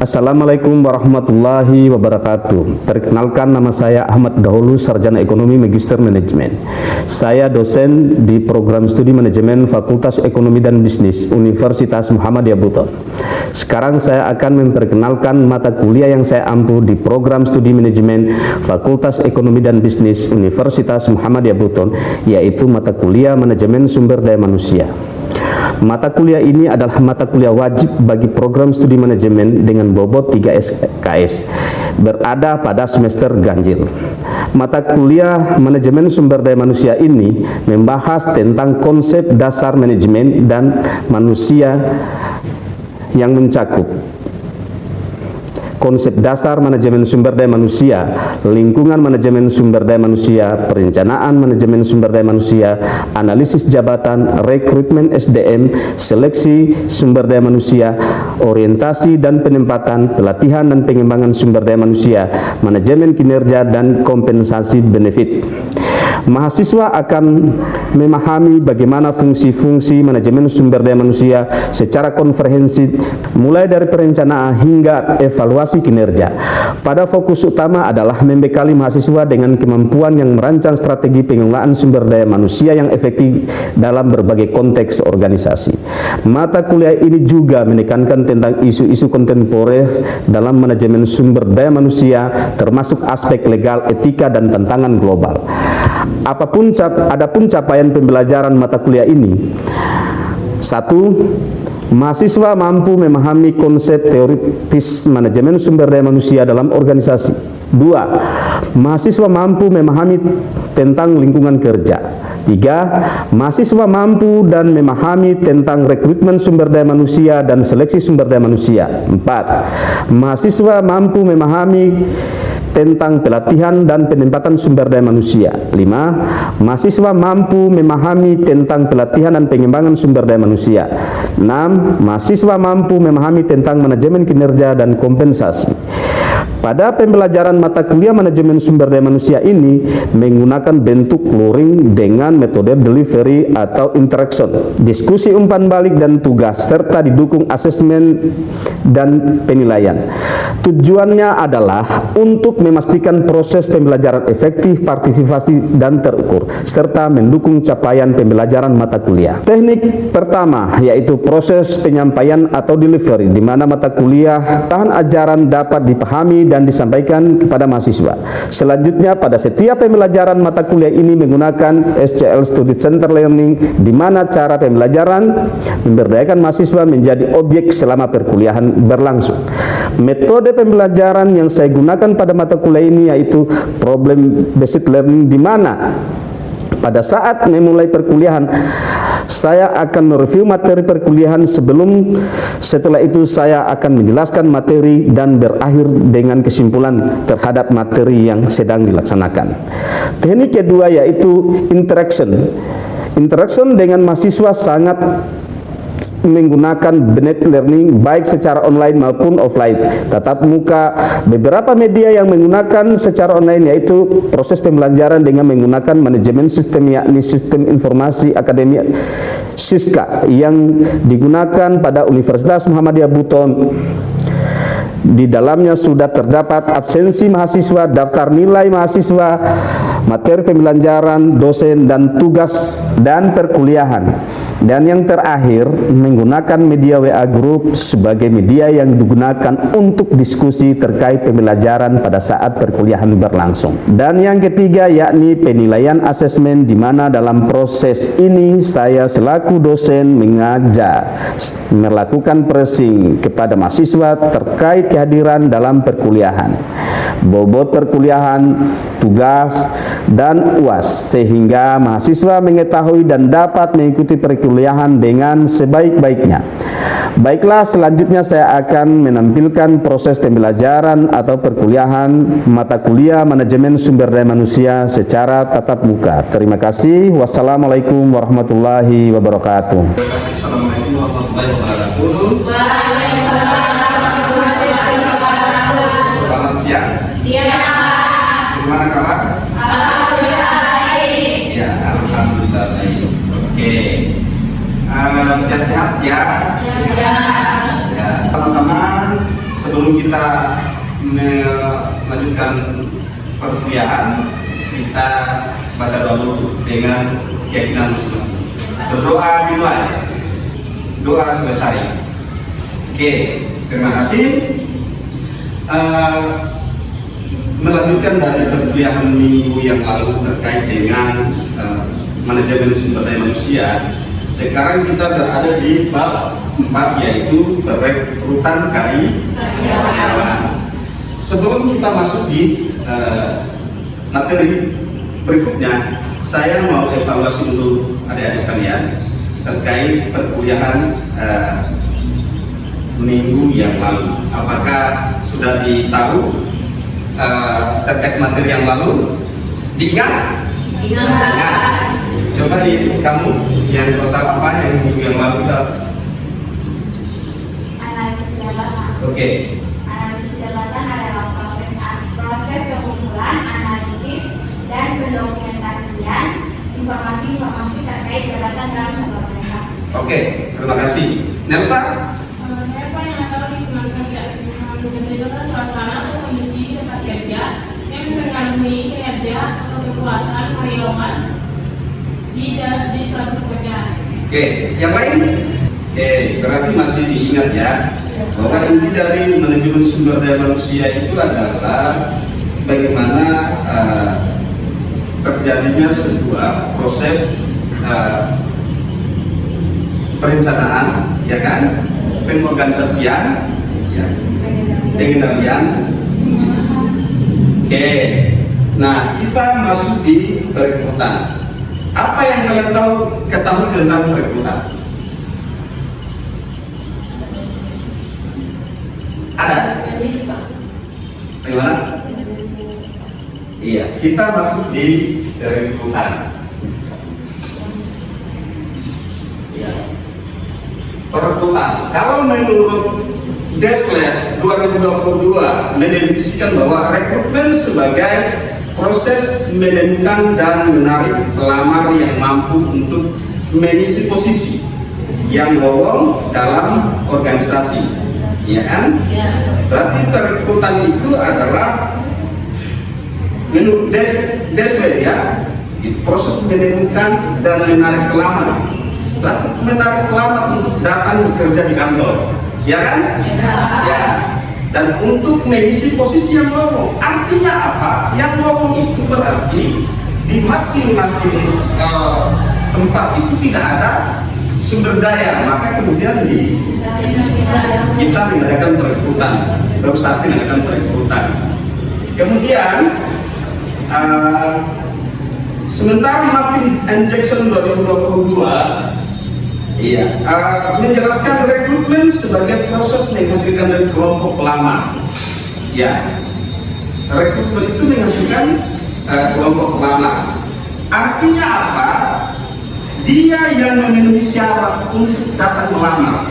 Assalamualaikum warahmatullahi wabarakatuh. Perkenalkan, nama saya Ahmad Dahulu, Sarjana Ekonomi Magister Manajemen. Saya dosen di Program Studi Manajemen Fakultas Ekonomi dan Bisnis Universitas Muhammadiyah Buton. Sekarang saya akan memperkenalkan mata kuliah yang saya ampu di Program Studi Manajemen Fakultas Ekonomi dan Bisnis Universitas Muhammadiyah Buton, yaitu mata kuliah Manajemen Sumber Daya Manusia. Mata kuliah ini adalah mata kuliah wajib bagi program studi manajemen dengan bobot 3 SKS, berada pada semester ganjil. Mata kuliah Manajemen Sumber Daya Manusia ini membahas tentang konsep dasar manajemen dan manusia yang mencakup konsep dasar manajemen sumber daya manusia, lingkungan manajemen sumber daya manusia, perencanaan manajemen sumber daya manusia, analisis jabatan, rekrutmen SDM, seleksi sumber daya manusia, orientasi dan penempatan, pelatihan dan pengembangan sumber daya manusia, manajemen kinerja dan kompensasi benefit. Mahasiswa akan memahami bagaimana fungsi-fungsi manajemen sumber daya manusia secara komprehensif, mulai dari perencanaan hingga evaluasi kinerja. Pada fokus utama adalah membekali mahasiswa dengan kemampuan yang merancang strategi pengelolaan sumber daya manusia yang efektif dalam berbagai konteks organisasi. Mata kuliah ini juga menekankan tentang isu-isu kontemporer dalam manajemen sumber daya manusia, termasuk aspek legal, etika, dan tantangan global. Adapun capaian pembelajaran mata kuliah ini: 1. Mahasiswa mampu memahami konsep teoritis manajemen sumber daya manusia dalam organisasi. 2. Mahasiswa mampu memahami tentang lingkungan kerja. 3. Mahasiswa mampu dan memahami tentang rekrutmen sumber daya manusia dan seleksi sumber daya manusia. 4. Mahasiswa mampu memahami tentang pelatihan dan penempatan sumber daya manusia. 5. Mahasiswa mampu memahami tentang pelatihan dan pengembangan sumber daya manusia. 6. Mahasiswa mampu memahami tentang manajemen kinerja dan kompensasi. Pada pembelajaran mata kuliah manajemen sumber daya manusia ini menggunakan bentuk luring dengan metode delivery atau interaction, diskusi umpan balik dan tugas, serta didukung asesmen dan penilaian. Tujuannya adalah untuk memastikan proses pembelajaran efektif, partisipasi, dan terukur, serta mendukung capaian pembelajaran mata kuliah. Teknik pertama yaitu proses penyampaian atau delivery, di mana mata kuliah bahan ajaran dapat dipahami dan disampaikan kepada mahasiswa. Selanjutnya, pada setiap pembelajaran mata kuliah ini menggunakan SCL Student Center Learning, di mana cara pembelajaran memberdayakan mahasiswa menjadi objek selama perkuliahan berlangsung. Metode pembelajaran yang saya gunakan pada mata kuliah ini yaitu problem based learning, di mana pada saat memulai perkuliahan saya akan mereview materi perkuliahan setelah itu saya akan menjelaskan materi dan berakhir dengan kesimpulan terhadap materi yang sedang dilaksanakan. Teknik kedua yaitu interaction. Interaction dengan mahasiswa sangat menggunakan blended learning baik secara online maupun offline, tatap muka. Beberapa media yang menggunakan secara online yaitu proses pembelajaran dengan menggunakan manajemen sistem, yakni sistem informasi akademik SISKA yang digunakan pada Universitas Muhammadiyah Buton. Di dalamnya sudah terdapat absensi mahasiswa, daftar nilai mahasiswa, materi pembelajaran, dosen, dan tugas dan perkuliahan. Dan yang terakhir, menggunakan media WA Group sebagai media yang digunakan untuk diskusi terkait pembelajaran pada saat perkuliahan berlangsung. Dan yang ketiga yakni penilaian asesmen, di mana dalam proses ini saya selaku dosen mengajar melakukan pressing kepada mahasiswa terkait kehadiran dalam perkuliahan, bobot perkuliahan, tugas, dan UAS, sehingga mahasiswa mengetahui dan dapat mengikuti perkuliahan dengan sebaik-baiknya. Baiklah, selanjutnya saya akan menampilkan proses pembelajaran atau perkuliahan mata kuliah Manajemen Sumber Daya Manusia secara tatap muka. Terima kasih. Wassalamualaikum warahmatullahi wabarakatuh. Assalamualaikum warahmatullahi wabarakatuh. Selamat siang. Gimana kabar? Alhamdulillah baik. Ya, alhamdulillah baik. Oke. Sehat-sehat ya. Ya. Ya. Teman-teman, sebelum sebelum kita melanjutkan perkuliahan, kita baca doa dulu dengan keyakinan masing-masing. Berdoa dimulai, doa selesai. Oke, terima kasih. Melanjutkan dari perkuliahan minggu yang lalu terkait dengan manajemen sumber daya manusia. Sekarang kita berada di bab 4, yaitu perekrutan karyawan. Sebelum kita masuk di materi berikutnya, saya mau evaluasi untuk adik-adik sekalian terkait perkuliahan minggu yang lalu. Apakah sudah ditahu terkait materi yang lalu? Diingat? Ingat. Coba kamu yang tahu apa yang minggu yang lalu? Analisis jabatan. Oke. Analisis jabatan adalah proses pengumpulan, analisis, dan pendokumentasian informasi-informasi terkait jabatan dalam suatu organisasi. Oke, terima kasih. Nelsa? Saya pengen tahu di teman kerja adalah suasana atau kondisi di tempat kerja yang mempengaruhi kinerja atau kepuasan karyawan di suatu pekerjaan. Oke, yang lain? Oke, berarti masih diingat ya bahwa inti dari manajemen sumber daya manusia itu adalah bagaimana terjadinya sebuah proses perencanaan, ya kan, pengorganisasian, ya, pengendalian. Oke, nah kita masuk di perekrutan. Apa yang kalian ketahui tentang perekrutan? Ada? Bagaimana? Iya, kita masuk di perekrutan. Ya. Perekrutan. Kalau menurut Deslet 2022 mendefinisikan bahwa rekrutmen sebagai proses menemukan dan menarik pelamar yang mampu untuk mengisi posisi yang lowong dalam organisasi, ya kan? Berarti perekrutan itu adalah menurut Deslet ya, proses menemukan dan menarik pelamar. Berarti menarik pelamar untuk datang bekerja di kantor, ya kan? Ya. Dan untuk mengisi posisi yang lowong. Artinya apa? Yang lowong itu berarti di masing-masing tempat itu tidak ada sumber daya, maka kemudian kita mengadakan perekrutan. Baru saat mengadakan perekrutan. Kemudian sementara Martin and Jackson 2022 menjelaskan rekrutmen sebagai proses menghasilkan dari kelompok pelamar. Ya, rekrutmen itu menghasilkan kelompok pelamar. Artinya apa? Dia yang memenuhi syarat untuk datang melamar.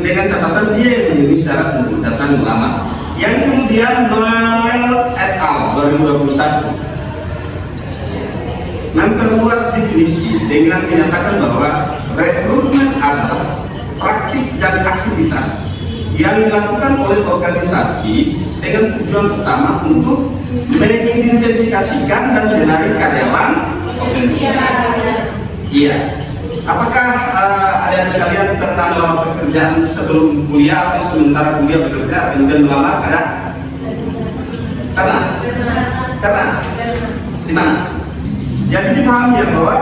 Dengan catatan dia yang memenuhi syarat untuk datang melamar. Yang kemudian Noel et al. 2021 memperluas definisi dengan menyatakan bahwa rekrutmen adalah praktik dan aktivitas yang dilakukan oleh organisasi dengan tujuan utama untuk mengidentifikasikan dan menarik karyawan potensial. Iya. Apakah ada sekalian pernah melamar pekerjaan sebelum kuliah atau sementara kuliah bekerja kemudian melamar? Ada? Karena? Di mana? Jadi dipahami ya bahwa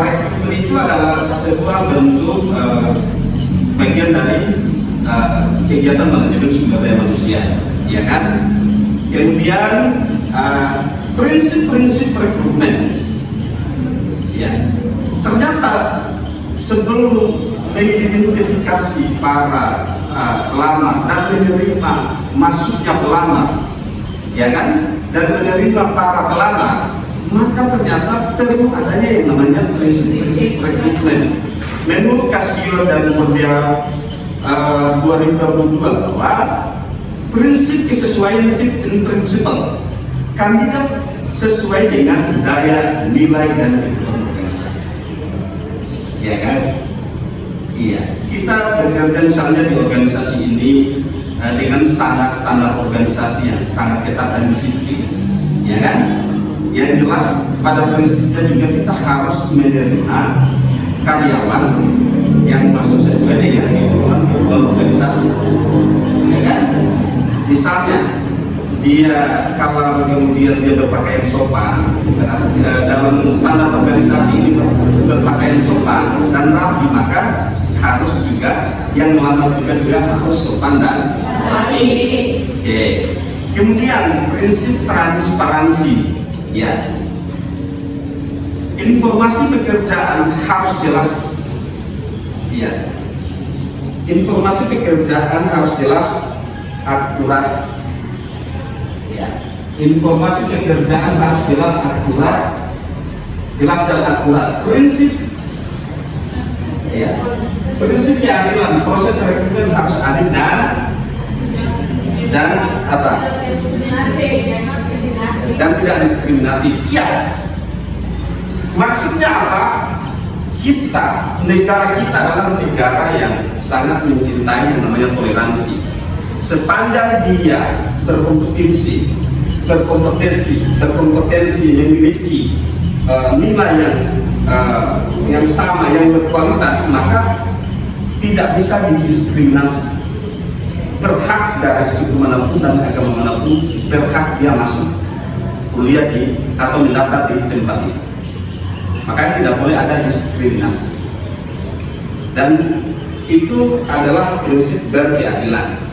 rekrutmen itu adalah sebuah bentuk bagian dari kegiatan manajemen sumber daya manusia, ya kan? Kemudian prinsip-prinsip rekrutmen, ya. Ternyata sebelum mengidentifikasi para pelamar dan menerima masuknya pelamar, ya kan? Dan menerima para pelamar, maka ternyata perlu adanya yang namanya prinsip-prinsip rekrutmen. Menurut Casio dan Mondial 2022 bahwa prinsip kesesuaian fit and principle, kandidat sesuai dengan budaya, nilai dan kebutuhan organisasi. Ya kan? Iya. Kita bekerja misalnya di organisasi ini dengan standar-standar organisasi yang sangat ketat dan disiplin, ya kan? Yang jelas pada prinsipnya juga kita harus menerima karyawan yang masuk sesuai dengan kebutuhan organisasi, ya kan? Misalnya dia kalau kemudian dia berpakaian sopan, dalam standar organisasi ini berpakaian sopan dan rapi, maka harus juga yang melamar juga harus sopan dan rapi. Oke. Kemudian prinsip transparansi, ya. Informasi pekerjaan harus jelas, ya. Informasi pekerjaan harus jelas, akurat, ya. Informasi pekerjaan harus jelas, akurat, jelas dan akurat. Prinsip, ya. Prinsip keadilan, proses rekrutmen harus adil dan apa? Dan tidak diskriminatif. Ya. Maksudnya apa? Negara kita adalah negara yang sangat mencintai yang namanya toleransi. Sepanjang dia berkompetensi, memiliki nilai yang sama, yang berkualitas, maka tidak bisa didiskriminasi. Berhak dari suku manapun dan agama manapun, berhak dia masuk kuliah atau mendaftar di tempat itu. Makanya tidak boleh ada diskriminasi. Dan itu adalah prinsip berkeadilan.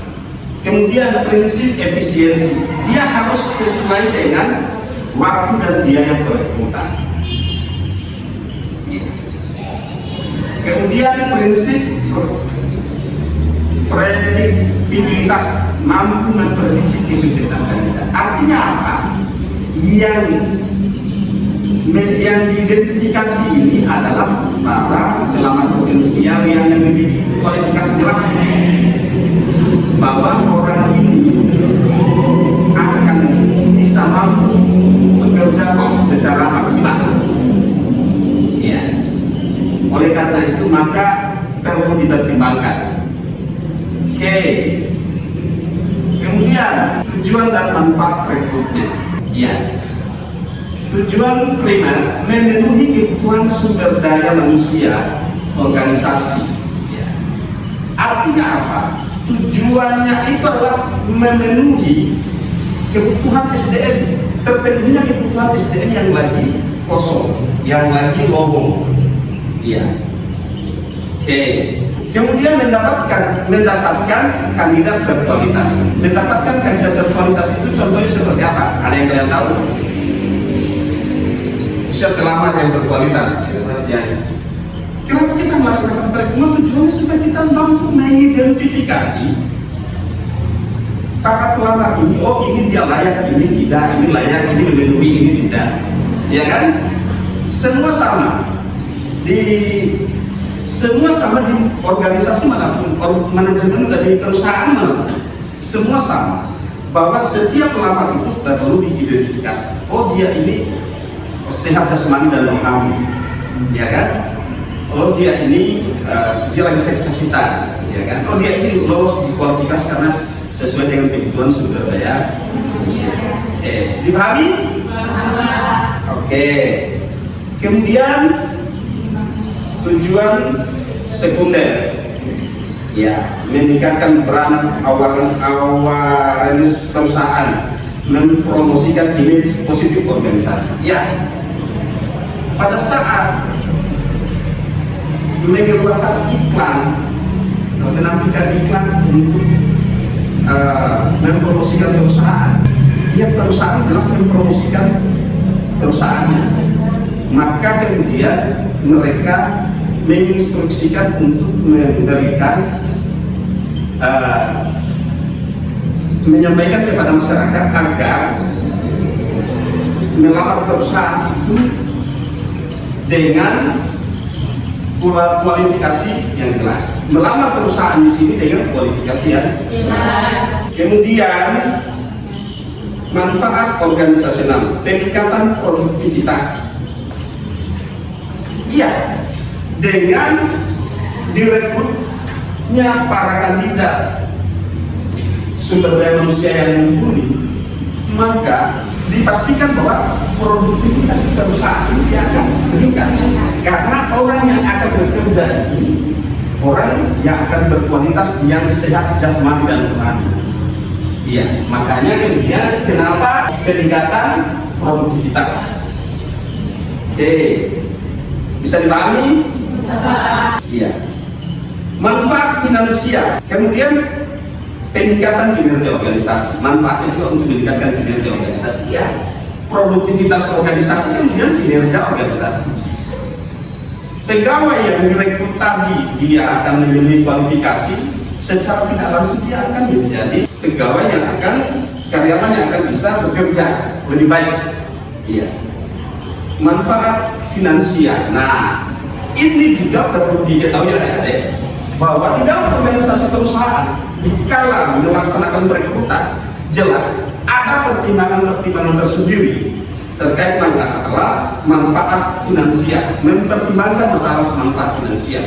Kemudian prinsip efisiensi, dia harus sesuai dengan waktu dan biaya perekrutan. Kemudian prinsip prediktibilitas, mampu memprediksi kesuksesan kandidat. Artinya apa? Yang diidentifikasi ini adalah para pelamar potensial yang memiliki kualifikasi jelas bahwa orang ini akan bisa mampu bekerja secara maksimal. Ya. Oleh karena itu maka perlu dipertimbangkan. Oke. Kemudian tujuan dan manfaat rekrutmen. Ya. Tujuan primer memenuhi kebutuhan sumber daya manusia organisasi. Ya. Artinya apa? Tujuannya itu adalah memenuhi kebutuhan SDM, terpenuhinya kebutuhan SDM yang lagi kosong, yang lagi lowong. Iya. Oke. Kemudian mendapatkan kandidat berkualitas. Mendapatkan kandidat berkualitas itu contohnya seperti apa? Ada yang kalian tahu? Usia pelamar yang berkualitas. Ya. Kenapa kita melaksanakan perekrutan? Tujuannya supaya kita mampu mengidentifikasi para pelamar ini. Oh, ini dia layak, ini tidak, ini layak, ini memenuhi, ini tidak. Ya kan? Semua sama di organisasi manapun, manajemen dan di perusahaan manapun, semua sama bahwa setiap pelamar itu perlu diidentifikasi. Oh, dia ini sehat jasmani dan rohani, ya kan? Oh, dia ini dia lagi sakit-sakitan, ya kan? Oh, dia ini lolos di kualifikasi karena sesuai dengan kebutuhan sumber daya. Dipahami? Oke. Kemudian tujuan sekunder, ya, meningkatkan brand awareness perusahaan, mempromosikan image positif organisasi. Ya, pada saat mengeluarkan iklan atau menampilkan iklan untuk mempromosikan perusahaan, dia perusahaan jelas mempromosikan perusahaannya, maka kemudian mereka menginstruksikan untuk memberikan menyampaikan kepada masyarakat agar melamar perusahaan itu dengan kualifikasi yang jelas. Melamar perusahaan di sini dengan kualifikasi yang jelas. Kemudian manfaat organisasional, peningkatan produktivitas. Iya, dengan direkrutnya para kandidat sumber daya manusia yang mumpuni, maka dipastikan bahwa produktivitas perusahaan dia akan meningkat, karena orang yang akan bekerja ini orang yang akan berkualitas, yang sehat jasmani dan rohani. Iya, makanya kemudian kenapa peningkatan produktivitas? Oke, bisa dipahami? Iya. Manfaat finansial, kemudian peningkatan kinerja organisasi. Manfaatnya juga untuk meningkatkan kinerja organisasi. Ya, produktivitas organisasi kemudian kinerja organisasi. Pegawai yang direkrut tadi dia akan memenuhi kualifikasi, secara tidak langsung dia akan menjadi pegawai yang akan, karyawan yang akan bisa bekerja lebih baik. Iya. Manfaat finansial. Nah, ini juga perlu diketahui adik-adik, bahwa di dalam organisasi perusahaan dikala melaksanakan perekrutan, jelas ada pertimbangan-pertimbangan tersendiri terkait masalah manfaat finansial, mempertimbangkan masalah manfaat finansial.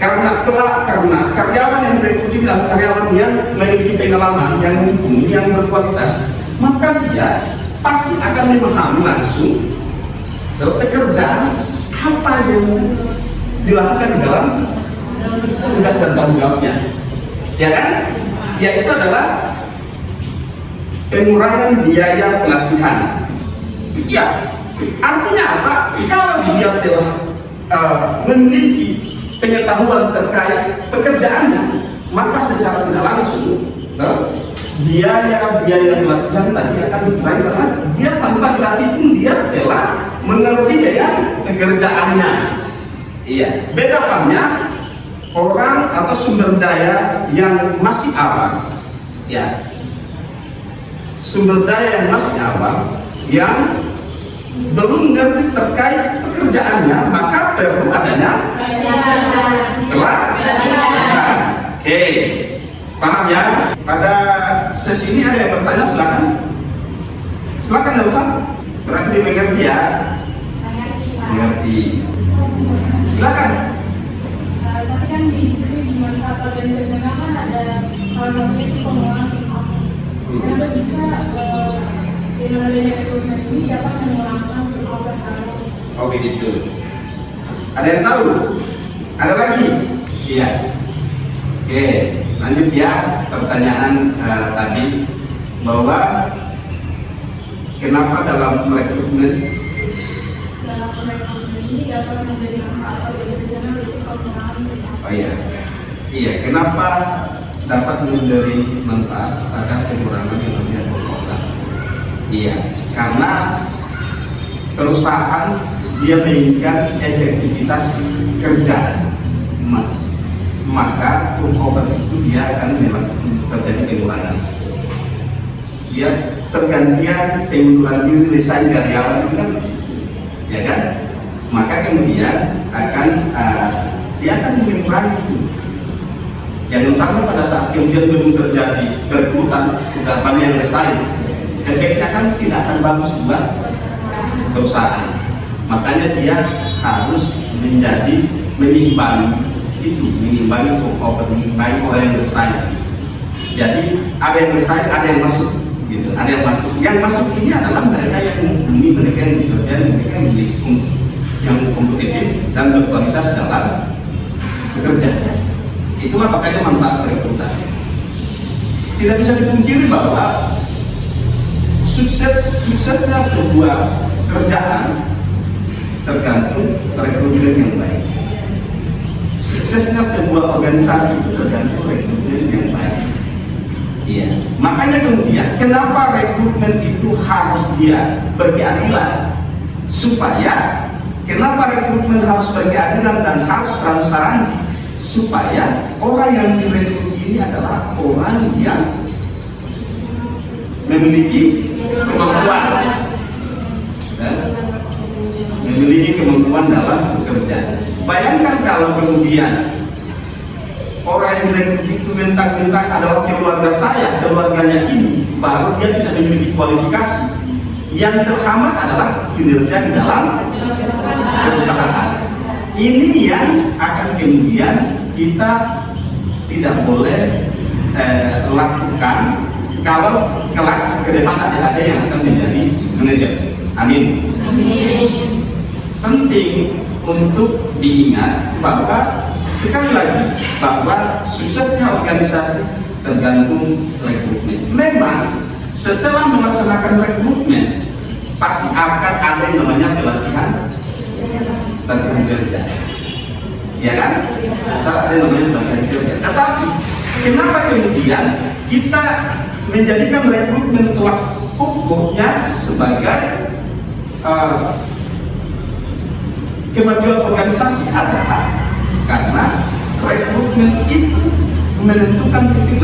Karena karyawan yang direkrut adalah karyawan yang memiliki pengalaman, yang mumpuni, yang berkualitas, maka dia pasti akan memahami langsung pekerjaan apa yang dilakukan di dalam tugas dan tanggung jawabnya, ya kan? Yaitu adalah pengurangan biaya pelatihan. Ya, artinya apa? Kalau dia telah memiliki pengetahuan terkait pekerjaannya, maka secara tidak langsung biaya pelatihan tadi akan dikurangi, karena dia tanpa dilatih pun dia telah mengerti dengan pekerjaannya. Iya, beda halnya orang atau sumber daya yang masih awam, ya, sumber daya yang masih awam yang belum mengerti terkait pekerjaannya, maka perlu adanya pelatihan. Oke, paham ya? Pada sesi ini ada yang bertanya, silakan. Silakan Elsa. Berarti dimengerti ya? Mengerti. Silakan. Tapi kan di sini di manfaat organisasional kan ada salah satunya itu pengurangan tim. Kenapa bisa dengan adanya rekrutmen ini dapat mengurangi overtime? Oh begitu. Ada yang tahu? Ada lagi? Iya. Oke, lanjut ya pertanyaan tadi, bahwa kenapa dalam rekrutmen ini dapat memberi manfaat organisasional itu pengurangan tim. Oh iya, kenapa dapat memberi manfaat pada pengurangan yang namanya turnover? Iya, karena perusahaan dia menginginkan efektivitas kerja, maka turnover itu dia akan terjadi pengurangan. Dia pergantian, pengunduran diri, resign karyawan itu kan di situ, ya kan? Maka kemudian dia akan mengurangi itu. Jangan sampai pada saat kemudian belum terjadi perekrutan sudah banyak yang resign, efeknya kan tidak akan bagus buat perusahaan. Makanya dia harus menyimbangi turnover, menyimbangi orang yang resign. Jadi ada yang resign, ada yang masuk, gitu. Ada yang masuk. Yang masuk ini adalah mereka yang mumpuni, mereka yang bekerja, mereka yang kompetitif dan berkualitas dalam bekerja. Itulah makanya manfaat perekrutan. Tidak bisa dipungkiri bahwa suksesnya sebuah kerjaan tergantung rekrutmen yang baik. Suksesnya sebuah organisasi itu tergantung rekrutmen yang baik. Iya. Makanya kemudian kenapa rekrutmen itu harus dia berkeadilan? Supaya kenapa rekrutmen harus berkeadilan dan harus transparansi? Supaya orang yang direkrut ini adalah orang yang memiliki kemampuan, memiliki kemampuan dalam bekerja. Bayangkan kalau kemudian orang yang direkrut itu mentang-mentang adalah keluarga saya, keluarganya ini, baru dia tidak memiliki kualifikasi. Yang terhambat adalah kinerja di dalam perusahaan. Ini yang akan kemudian kita tidak boleh lakukan kalau kelak ke depan ada yang akan menjadi manajer. Amin. Amin. Penting untuk diingat bahwa sekali lagi bahwa suksesnya organisasi tergantung rekrutmen. Memang setelah melaksanakan rekrutmen pasti akan ada yang namanya pelatihan kerja, ya kan? Ada yang namanya pelatihan kerja. Tetapi kenapa kemudian kita menjadikan rekrutmen tolak ukurnya sebagai kemajuan organisasi adalah karena rekrutmen itu menentukan titik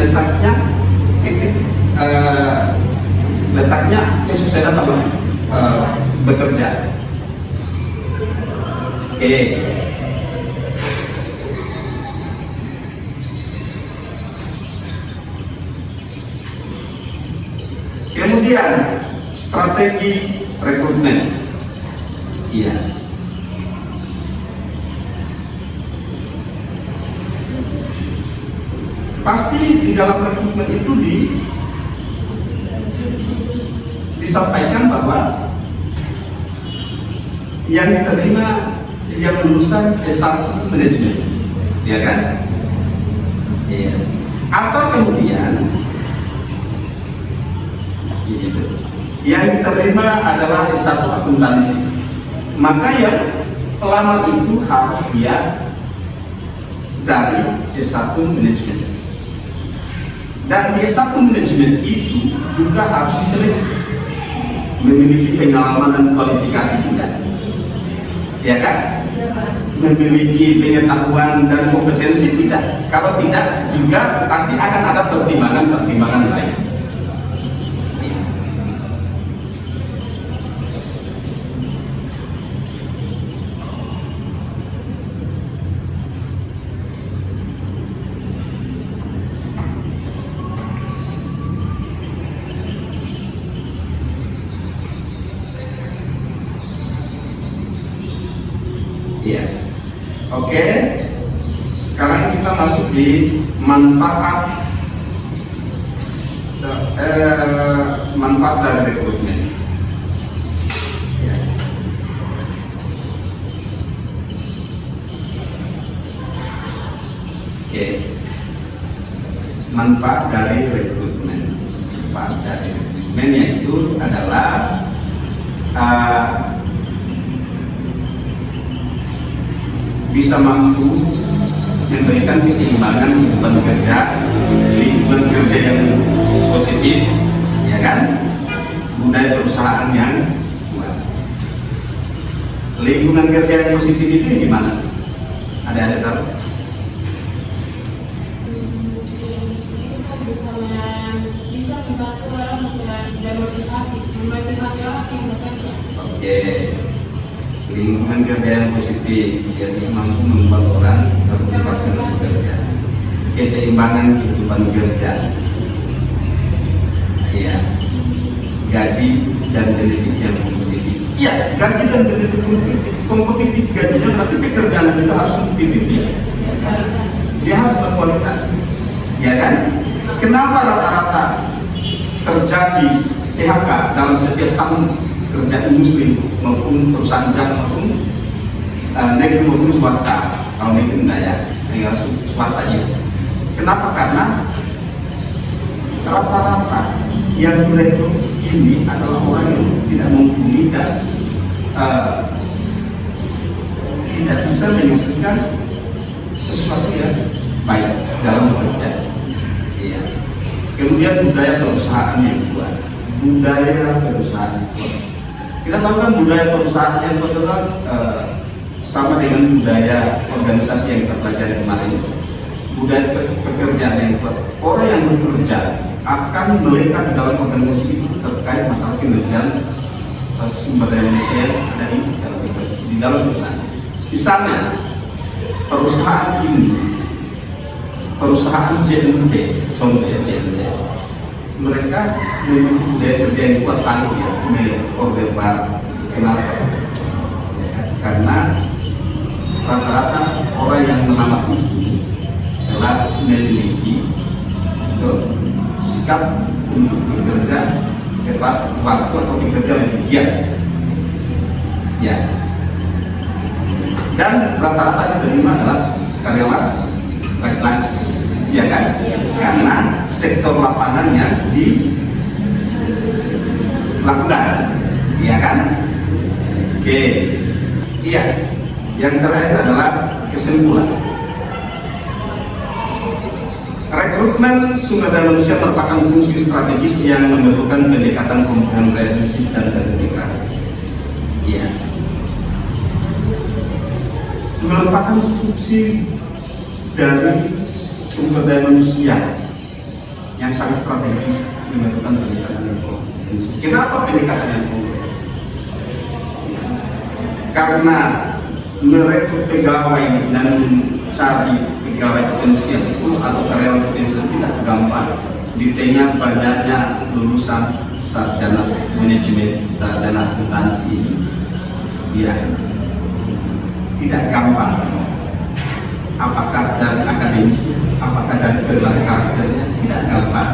letaknya kesuksesan dalam bekerja. Oke. Kemudian strategi rekrutmen. Iya. Pasti di dalam rekrutmen itu disampaikan bahwa yang diterima yang lulusan S1 manajemen, ya kan? Iya. Atau kemudian yang diterima adalah S1 akuntansi, maka yang pelamar itu harus dia dari S1 manajemen. Dan di S1 manajemen itu juga harus diseleksi, memiliki pengalaman dan kualifikasi tidak, ya kan? Memiliki pengetahuan dan kompetensi tidak. Kalau tidak, juga pasti akan ada pertimbangan-pertimbangan lain. Ya, oke. Sekarang kita masuk di manfaat dari rekrutmen. Ya. Oke, manfaat dari rekrutmen. Manfaat dari rekrutmen yaitu adalah bisa mampu memberikan keseimbangan lingkungan kerja yang positif, ya kan? Budaya perusahaan yang kuat. Lingkungan kerja yang positif itu gimana sih? Ada tahu? Bisa membantu orang dan memotivasi orang yang bekerja. Oke. Lingkungan kerja yang positif yang bisa mampu membuat orang termotivasi untuk bekerja. Keseimbangan kehidupan kerja, ya, gaji dan benefit yang kompetitif. Iya, gaji dan benefit kompetitif. Gajinya berarti pekerjaan juga harus kompetitif, ya. Dia harus berkualitas, ya kan? Kenapa rata-rata terjadi PHK dalam setiap tahun kerja industri maupun perusahaan jasa maupun negeri maupun swasta, kalau negeri ya, swasta ya. Kenapa? Karena rata-rata yang direkrut ini adalah orang yang tidak mumpuni dan tidak bisa menghasilkan sesuatu yang baik dalam bekerja. Iya. Kemudian budaya perusahaan yang kuat, budaya perusahaan yang kuat. Kita tahu kan budaya perusahaan yang kuat adalah sama dengan budaya organisasi yang kita pelajari kemarin. Budaya pekerjaan yang kuat. Orang yang bekerja akan melekat dalam organisasi itu terkait masalah kinerja sumber daya manusia yang ada di dalam perusahaan. Misalnya perusahaan ini, perusahaan JNT, contoh ya JNT, mereka memiliki budaya kerja yang kuat tangguh ya, order baru. Kenapa? Karena rata-rata orang yang melamar itu telah memiliki siap untuk bekerja tepat waktu atau bekerja lebih giat. Ya. Dan rata-rata diterima adalah karyawan laki-laki, ya kan? Karena sektor lapangannya dilakukan, ya kan? Oke, iya. Yang terakhir adalah kesimpulan. Rekrutmen sumber daya manusia merupakan fungsi strategis yang memerlukan pendekatan komprehensif dan terintegrasi. Iya. Merupakan fungsi dari sumber daya manusia yang sangat strategis memerlukan pendekatan yang komprehensif. Kenapa pendekatan yang komprehensif? Karena merekrut pegawai dan mencari pegawai potensial itu atau karyawan potensial tidak gampang di tengah banyaknya lulusan sarjana manajemen, sarjana akuntansi ini. Ya, tidak gampang. Apakah dari akademisi, apakah dari berbagai karakternya, tidak gampang.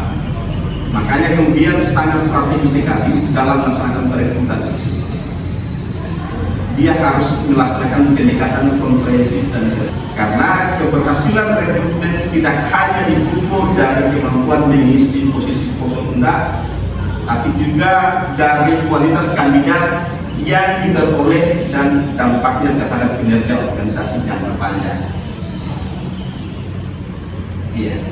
Makanya kemudian sangat strategis sekali dalam melaksanakan perekrutan. Dia harus melaksanakan pendekatan komprehensif dan karena keberhasilan rekrutmen tidak hanya diukur dari kemampuan mengisi posisi pos rendah, tapi juga dari kualitas kandidat yang diperoleh dan dampaknya terhadap kinerja organisasi jangka panjang. Iya.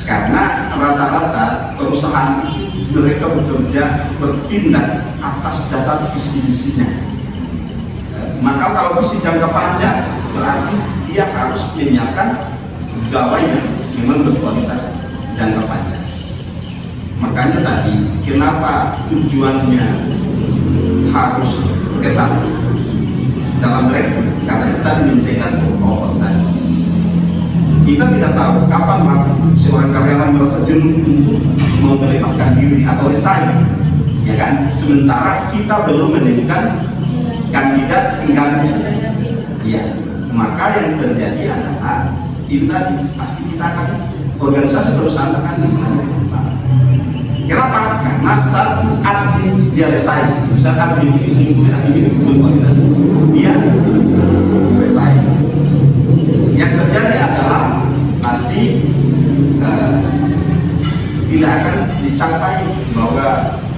Karena rata-rata perusahaan itu mereka bekerja bertindak atas dasar visi-misinya. Maka kalau visi jangka panjang berarti dia harus menyiapkan pegawai yang memang berkualitas jangka panjang. Makanya tadi kenapa tujuannya harus ketat dalam rekrut, karena kita mencegah turnover tadi. Kita tidak tahu kapan waktu seorang karyawan merasa jenuh untuk mau melepaskan diri atau resign, ya kan? Sementara kita belum menemukan kandidat pengganti. Ya, maka yang terjadi adalah itu tadi pasti kita akan organisasi perusahaan akan mengalami. Kenapa? Karena satu admin dia resign, misalnya admin ini kualitas dia resign. Yang terjadi adalah pasti tidak akan dicapai bahwa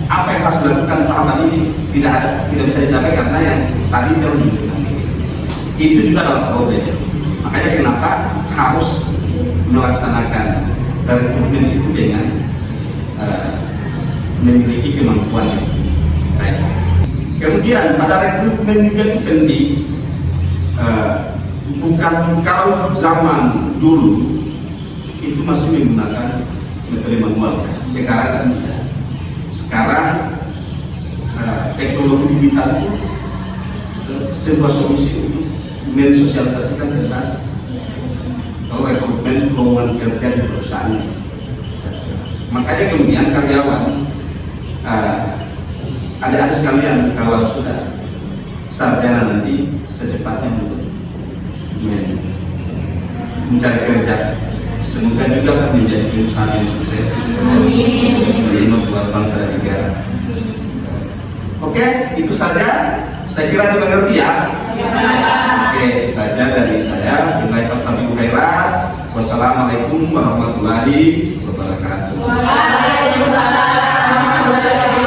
apa yang harus dilakukan tahapan ini tidak bisa dicapai karena yang tadi terjadi. Itu juga adalah problem. Makanya kenapa harus melaksanakan rekrutmen itu dengan memiliki kemampuan yang baik. Kemudian pada rekrutmen juga itu penting. Bukan kalau zaman dulu itu masih menggunakan metode manual, sekarang kan tidak. Sekarang teknologi digital itu sebuah solusi untuk mensosialisasikan tentang rekrutmen lowongan kerja di perusahaan. Makanya kemudian karyawan, adik-adik sekalian, kalau sudah sarjana nanti secepatnya untuk mencari kerja, semoga juga menjadi pengusaha yang sukses. Amin. Membuat bangsa dan negara. Oke, itu saja. Saya kira dimengerti ya. Oke, saja dari saya. Billahi fastabiqul khairat. Wassalamualaikum warahmatullahi wabarakatuh. Waalaikumsalam warahmatullahi wabarakatuh.